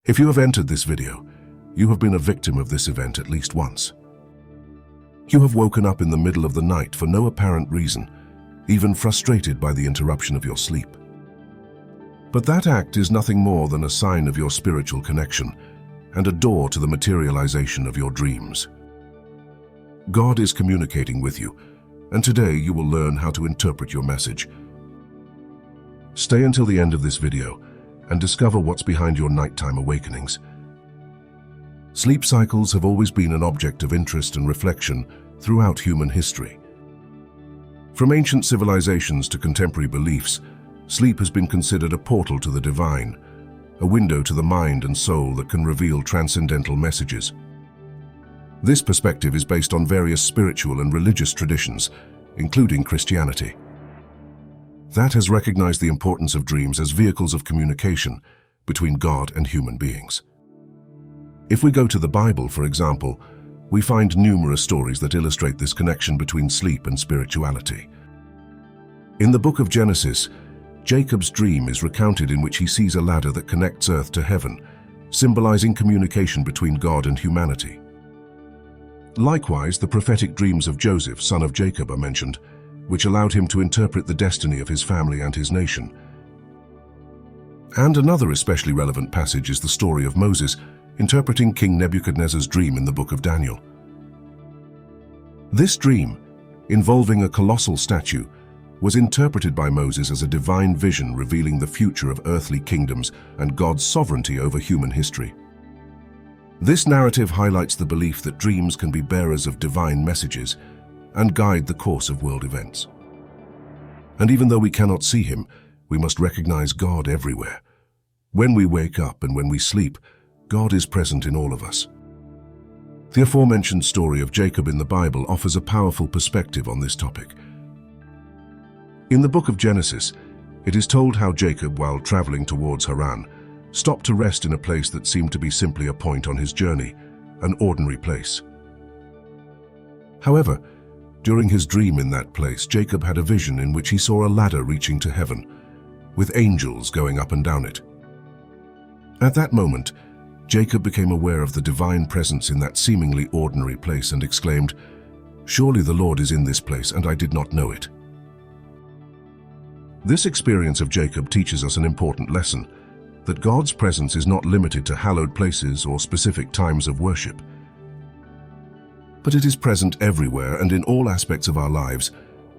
If you have entered this video, you have been a victim of this event at least once. You have woken up in the middle of the night for no apparent reason, even frustrated by the interruption of your sleep. But that act is nothing more than a sign of your spiritual connection and a door to the materialization of your dreams. God is communicating with you, and today you will learn how to interpret your message. Stay until the end of this video and discover what's behind your nighttime awakenings. Sleep cycles have always been an object of interest and reflection throughout human history. From ancient civilizations to contemporary beliefs, sleep has been considered a portal to the divine, a window to the mind and soul that can reveal transcendental messages. This perspective is based on various spiritual and religious traditions, including Christianity. That has recognized the importance of dreams as vehicles of communication between God and human beings. If we go to the Bible, for example, we find numerous stories that illustrate this connection between sleep and spirituality. In the book of Genesis, Jacob's dream is recounted in which he sees a ladder that connects earth to heaven, symbolizing communication between God and humanity. Likewise, the prophetic dreams of Joseph, son of Jacob, are mentioned, which allowed him to interpret the destiny of his family and his nation. And another especially relevant passage is the story of Moses interpreting King Nebuchadnezzar's dream in the book of Daniel. This dream, involving a colossal statue, was interpreted by Moses as a divine vision revealing the future of earthly kingdoms and God's sovereignty over human history. This narrative highlights the belief that dreams can be bearers of divine messages and guide the course of world events. And even though we cannot see him, we must recognize God everywhere. When we wake up and when we sleep, God is present in all of us. The aforementioned story of Jacob in the Bible offers a powerful perspective on this topic. In the book of Genesis, it is told how Jacob, while traveling towards Haran, stopped to rest in a place that seemed to be simply a point on his journey, an ordinary place. However, during his dream in that place, Jacob had a vision in which he saw a ladder reaching to heaven, with angels going up and down it. At that moment, Jacob became aware of the divine presence in that seemingly ordinary place and exclaimed, "Surely the Lord is in this place, and I did not know it." This experience of Jacob teaches us an important lesson, that God's presence is not limited to hallowed places or specific times of worship, but it is present everywhere and in all aspects of our lives,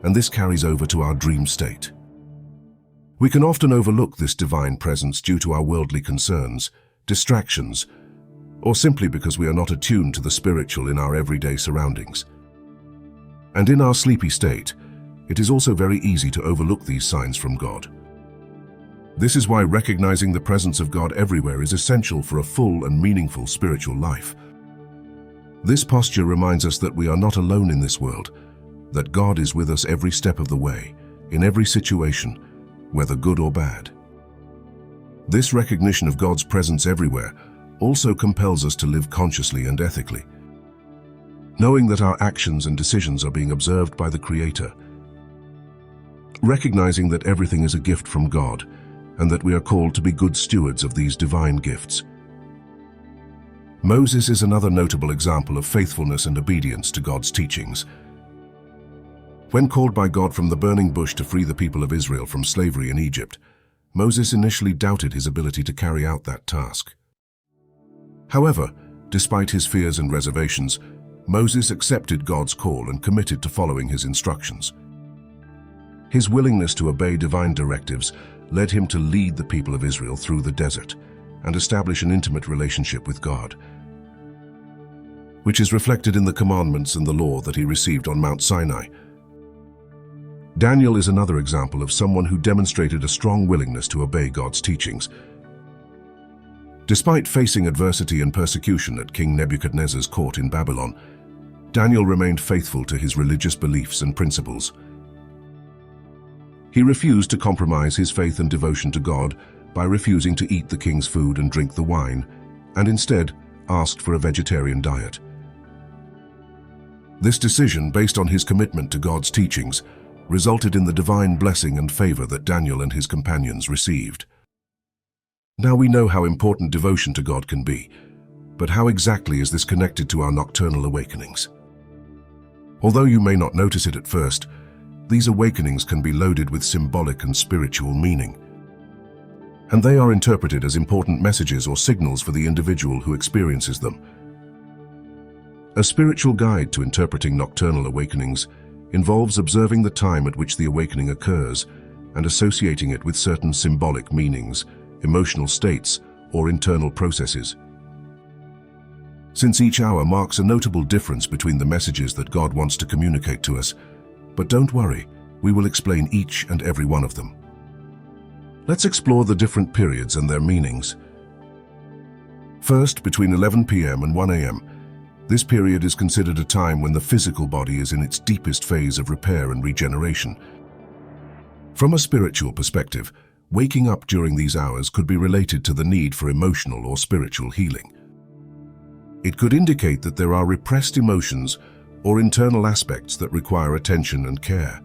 and this carries over to our dream state. We can often overlook this divine presence due to our worldly concerns, distractions, or simply because we are not attuned to the spiritual in our everyday surroundings. And in our sleepy state, it is also very easy to overlook these signs from God. This is why recognizing the presence of God everywhere is essential for a full and meaningful spiritual life. This posture reminds us that we are not alone in this world, that God is with us every step of the way, in every situation, whether good or bad. This recognition of God's presence everywhere also compels us to live consciously and ethically, knowing that our actions and decisions are being observed by the Creator, recognizing that everything is a gift from God, and that we are called to be good stewards of these divine gifts. Moses is another notable example of faithfulness and obedience to God's teachings. When called by God from the burning bush to free the people of Israel from slavery in Egypt, Moses initially doubted his ability to carry out that task. However, despite his fears and reservations, Moses accepted God's call and committed to following his instructions. His willingness to obey divine directives led him to lead the people of Israel through the desert and establish an intimate relationship with God, which is reflected in the commandments and the law that he received on Mount Sinai. Daniel is another example of someone who demonstrated a strong willingness to obey God's teachings. Despite facing adversity and persecution at King Nebuchadnezzar's court in Babylon, Daniel remained faithful to his religious beliefs and principles. He refused to compromise his faith and devotion to God by refusing to eat the king's food and drink the wine, and instead asked for a vegetarian diet. This decision, based on his commitment to God's teachings, resulted in the divine blessing and favor that Daniel and his companions received. Now we know how important devotion to God can be, but how exactly is this connected to our nocturnal awakenings? Although you may not notice it at first, these awakenings can be loaded with symbolic and spiritual meaning. And they are interpreted as important messages or signals for the individual who experiences them. A spiritual guide to interpreting nocturnal awakenings involves observing the time at which the awakening occurs and associating it with certain symbolic meanings, emotional states, or internal processes. Since each hour marks a notable difference between the messages that God wants to communicate to us, but don't worry, we will explain each and every one of them. Let's explore the different periods and their meanings. First, between 11 p.m. and 1 a.m., this period is considered a time when the physical body is in its deepest phase of repair and regeneration. From a spiritual perspective, waking up during these hours could be related to the need for emotional or spiritual healing. It could indicate that there are repressed emotions or internal aspects that require attention and care.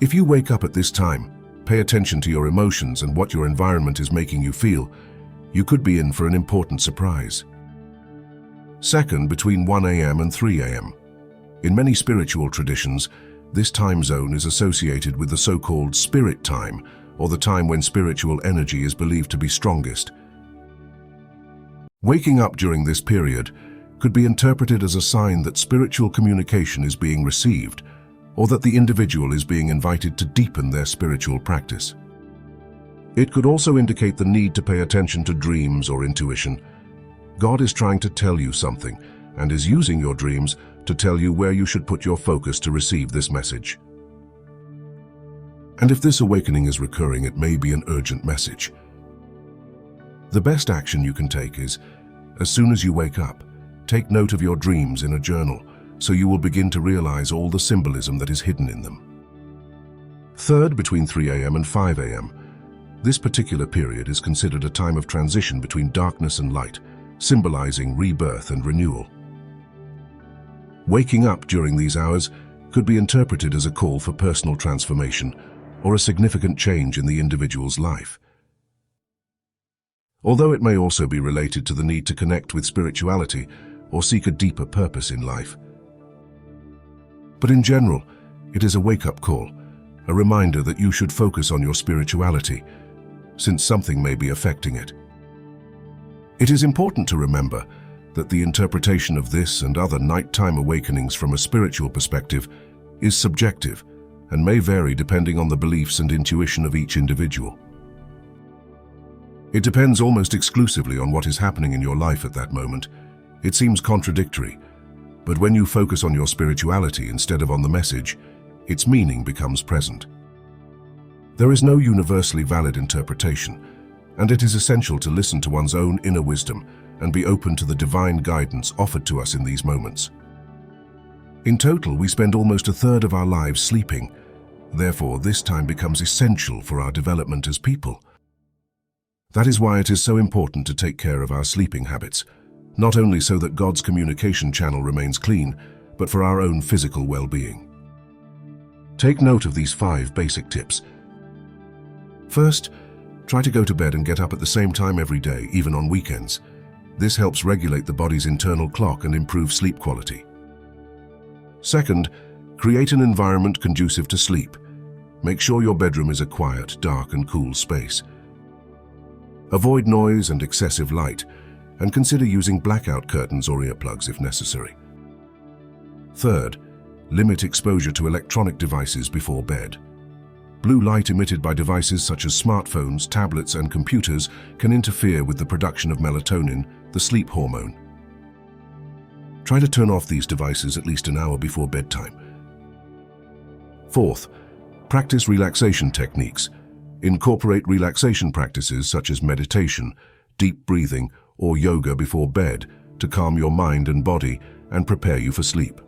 If you wake up at this time, pay attention to your emotions and what your environment is making you feel, you could be in for an important surprise. Second, between 1 a.m. and 3 a.m. In many spiritual traditions, this time zone is associated with the so-called spirit time, or the time when spiritual energy is believed to be strongest. Waking up during this period could be interpreted as a sign that spiritual communication is being received, or that the individual is being invited to deepen their spiritual practice. It could also indicate the need to pay attention to dreams or intuition. God is trying to tell you something, and is using your dreams to tell you where you should put your focus to receive this message. And if this awakening is recurring, it may be an urgent message. The best action you can take is, as soon as you wake up, take note of your dreams in a journal, so you will begin to realize all the symbolism that is hidden in them. Third, between 3 a.m. and 5 a.m. This particular period is considered a time of transition between darkness and light, symbolizing rebirth and renewal. Waking up during these hours could be interpreted as a call for personal transformation or a significant change in the individual's life. Although it may also be related to the need to connect with spirituality or seek a deeper purpose in life. But in general, it is a wake-up call, a reminder that you should focus on your spirituality, since something may be affecting it. It is important to remember that the interpretation of this and other nighttime awakenings from a spiritual perspective is subjective and may vary depending on the beliefs and intuition of each individual. It depends almost exclusively on what is happening in your life at that moment. It seems contradictory, but when you focus on your spirituality instead of on the message, its meaning becomes present. There is no universally valid interpretation, and it is essential to listen to one's own inner wisdom and be open to the divine guidance offered to us in these moments. In total, we spend almost a third of our lives sleeping. Therefore, this time becomes essential for our development as people. That is why it is so important to take care of our sleeping habits, not only so that God's communication channel remains clean, but for our own physical well-being. Take note of these 5 basic tips. First, try to go to bed and get up at the same time every day, even on weekends. This helps regulate the body's internal clock and improve sleep quality. Second, create an environment conducive to sleep. Make sure your bedroom is a quiet, dark, and cool space. Avoid noise and excessive light, and consider using blackout curtains or earplugs if necessary. Third, limit exposure to electronic devices before bed. Blue light emitted by devices such as smartphones, tablets, and computers can interfere with the production of melatonin, the sleep hormone. Try to turn off these devices at least an hour before bedtime. Fourth, practice relaxation techniques. Incorporate relaxation practices such as meditation, deep breathing, or yoga before bed to calm your mind and body and prepare you for sleep.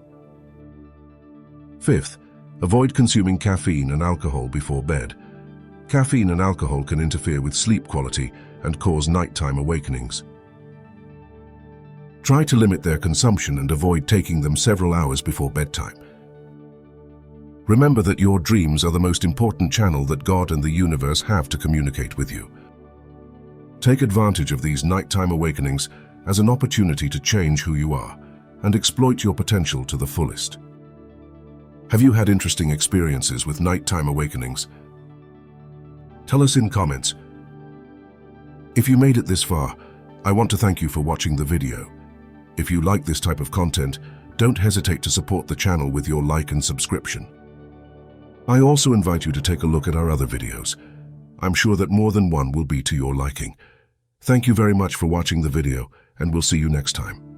Fifth, avoid consuming caffeine and alcohol before bed. Caffeine and alcohol can interfere with sleep quality and cause nighttime awakenings. Try to limit their consumption and avoid taking them several hours before bedtime. Remember that your dreams are the most important channel that God and the universe have to communicate with you. Take advantage of these nighttime awakenings as an opportunity to change who you are and exploit your potential to the fullest. Have you had interesting experiences with nighttime awakenings? Tell us in comments. If you made it this far, I want to thank you for watching the video. If you like this type of content, don't hesitate to support the channel with your like and subscription. I also invite you to take a look at our other videos. I'm sure that more than one will be to your liking. Thank you very much for watching the video, and we'll see you next time.